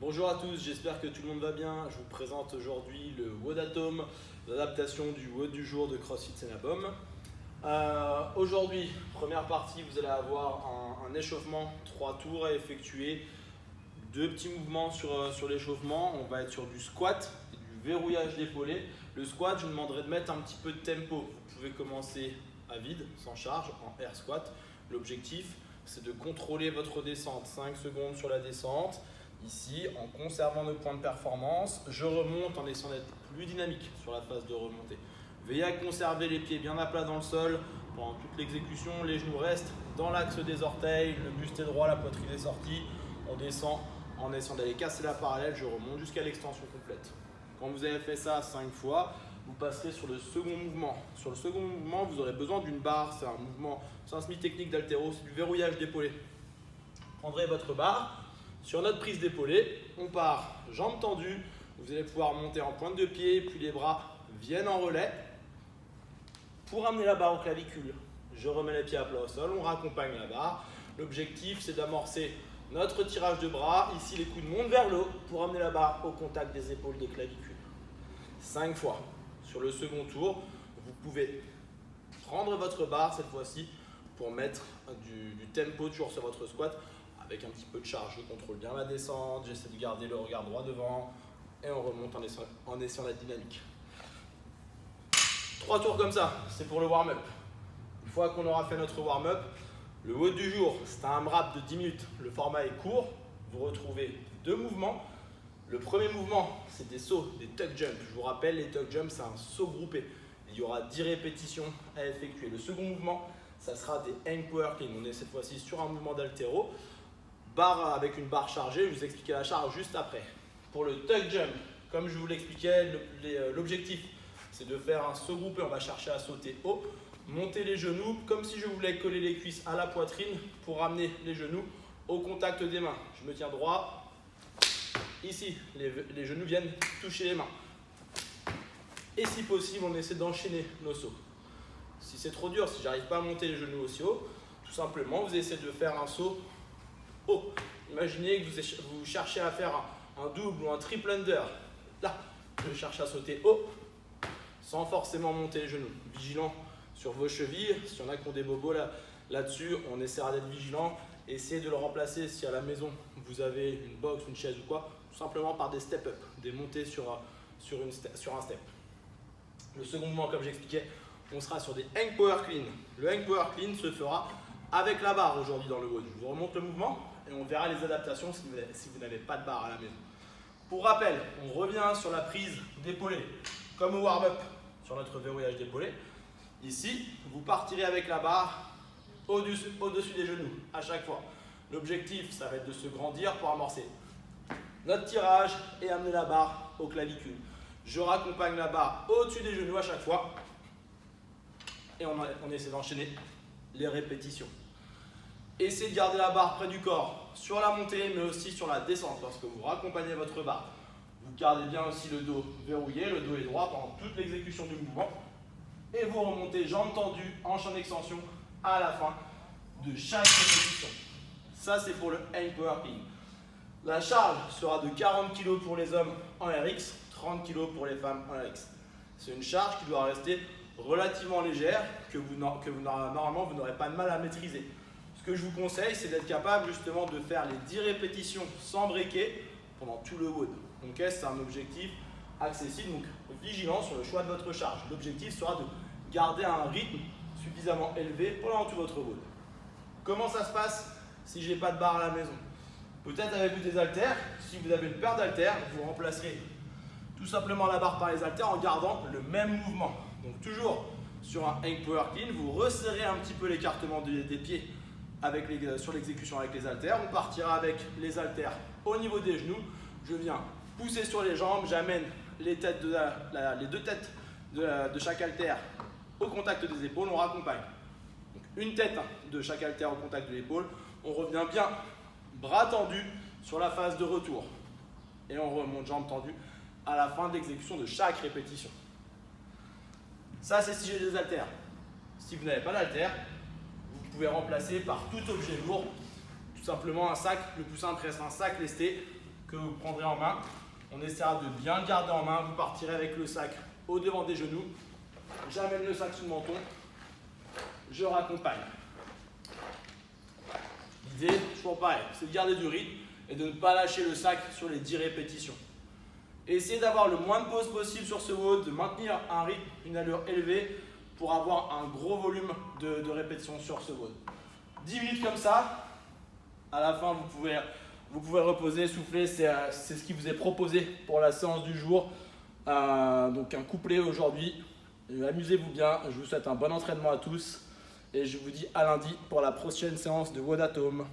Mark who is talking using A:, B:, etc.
A: Bonjour à tous, j'espère que tout le monde va bien. Je vous présente aujourd'hui le WOD Atom, l'adaptation du WOD du jour de CrossFit Senabom. Aujourd'hui, première partie, vous allez avoir un échauffement, 3 tours à effectuer, 2 petits mouvements sur l'échauffement. On va être sur du squat et du verrouillage d'épaulés. Le squat, je vous demanderai de mettre un petit peu de tempo. Vous pouvez commencer à vide, sans charge, en air squat. L'objectif, c'est de contrôler votre descente, 5 secondes sur la descente. Ici, en conservant nos points de performance, je remonte en essayant d'être plus dynamique sur la phase de remontée. Veillez à conserver les pieds bien à plat dans le sol pendant toute l'exécution. Les genoux restent dans l'axe des orteils, le buste est droit, la poitrine est sortie. On descend en essayant d'aller casser la parallèle, je remonte jusqu'à l'extension complète. Quand vous avez fait ça 5 fois, vous passerez sur le second mouvement. Sur le second mouvement, vous aurez besoin d'une barre. C'est un mouvement, c'est un semi-technique d'haltéro, c'est du verrouillage d'épaulés. Prendrez votre barre. Sur notre prise d'épaulé, on part jambes tendues. Vous allez pouvoir monter en pointe de pied, puis les bras viennent en relais. Pour amener la barre au clavicule, je remets les pieds à plat au sol, on raccompagne la barre. L'objectif, c'est d'amorcer notre tirage de bras. Ici, les coudes montent vers le haut pour amener la barre au contact des épaules des clavicules. 5 fois. Sur le second tour, vous pouvez prendre votre barre cette fois-ci pour mettre du tempo toujours sur votre squat. Avec un petit peu de charge, je contrôle bien la descente, j'essaie de garder le regard droit devant et on remonte en essayant d'être dynamique. 3 tours comme ça, c'est pour le warm-up. Une fois qu'on aura fait notre warm-up, le WOD du jour, c'est un AMRAP de 10 minutes. Le format est court, vous retrouvez 2 mouvements. Le premier mouvement, c'est des sauts, des tuck jumps. Je vous rappelle, les tuck jumps, c'est un saut groupé. Il y aura 10 répétitions à effectuer. Le second mouvement, ça sera des hang power clean. On est cette fois-ci sur un mouvement d'haltéro. Barre avec une barre chargée, je vous expliquerai la charge juste après. Pour le tuck jump, comme je vous l'expliquais, l'objectif c'est de faire un saut groupé. On va chercher à sauter haut, monter les genoux comme si je voulais coller les cuisses à la poitrine pour ramener les genoux au contact des mains. Je me tiens droit. Ici, les genoux viennent toucher les mains. Et si possible, on essaie d'enchaîner nos sauts. Si c'est trop dur, si j'arrive pas à monter les genoux aussi haut, tout simplement, vous essayez de faire un saut haut. Imaginez que vous cherchez à faire un double ou un triple under. Là, je cherche à sauter haut sans forcément monter les genoux. Vigilant sur vos chevilles. Si y en a qui ont des bobos là-dessus, on essaiera d'être vigilant. Essayez de le remplacer si à la maison vous avez une box, une chaise ou quoi, tout simplement par des step-up, des montées sur un step. Le second mouvement, comme j'expliquais, on sera sur des hang power clean. Le hang power clean se fera avec la barre aujourd'hui dans le WOD. Je vous remonte le mouvement et on verra les adaptations si vous n'avez pas de barre à la maison. Pour rappel, on revient sur la prise d'épaulé comme au warm-up sur notre verrouillage d'épaulé. Ici, vous partirez avec la barre au-dessus des genoux à chaque fois. L'objectif, ça va être de se grandir pour amorcer notre tirage et amener la barre au clavicule. Je raccompagne la barre au-dessus des genoux à chaque fois et on essaie d'enchaîner les répétitions. Essayez de garder la barre près du corps sur la montée mais aussi sur la descente lorsque vous raccompagnez votre barre. Vous gardez bien aussi le dos verrouillé, le dos est droit pendant toute l'exécution du mouvement et vous remontez jambes tendues, hanches en extension à la fin de chaque répétition. Ça c'est pour le hang power clean. La charge sera de 40 kg pour les hommes en RX, 30 kg pour les femmes en RX. C'est une charge qui doit rester relativement légère, que normalement vous n'aurez pas de mal à maîtriser. Ce que je vous conseille, c'est d'être capable justement de faire les 10 répétitions sans breaker pendant tout le WOD. Donc c'est un objectif accessible, donc vigilant sur le choix de votre charge. L'objectif sera de garder un rythme suffisamment élevé pendant tout votre WOD. Comment ça se passe si je n'ai pas de barre à la maison? Peut-être avec vous des haltères. Si vous avez une paire d'haltères, vous remplacerez tout simplement la barre par les haltères en gardant le même mouvement. Donc toujours sur un hang power clean, vous resserrez un petit peu l'écartement des pieds sur l'exécution avec les haltères. On partira avec les haltères au niveau des genoux. Je viens pousser sur les jambes, j'amène les deux têtes de chaque haltère au contact des épaules, on raccompagne. Donc, une tête de chaque haltère au contact de l'épaule, on revient bien bras tendus sur la phase de retour. Et on remonte jambes tendues à la fin de l'exécution de chaque répétition. Ça, c'est si j'ai des haltères. Si vous n'avez pas d'haltères, vous pouvez remplacer par tout objet lourd, tout simplement un sac. Le plus simple reste un sac lesté que vous prendrez en main. On essaiera de bien le garder en main. Vous partirez avec le sac au devant des genoux. J'amène le sac sous le menton. Je raccompagne. L'idée, toujours pareil, c'est de garder du rythme et de ne pas lâcher le sac sur les 10 répétitions. Essayez d'avoir le moins de pauses possible sur ce WOD, de maintenir un rythme, une allure élevée pour avoir un gros volume de répétitions sur ce WOD. 10 minutes comme ça, à la fin vous pouvez reposer, souffler, c'est ce qui vous est proposé pour la séance du jour. Donc un couplet aujourd'hui. Amusez-vous bien, je vous souhaite un bon entraînement à tous et je vous dis à lundi pour la prochaine séance de WOD At Home.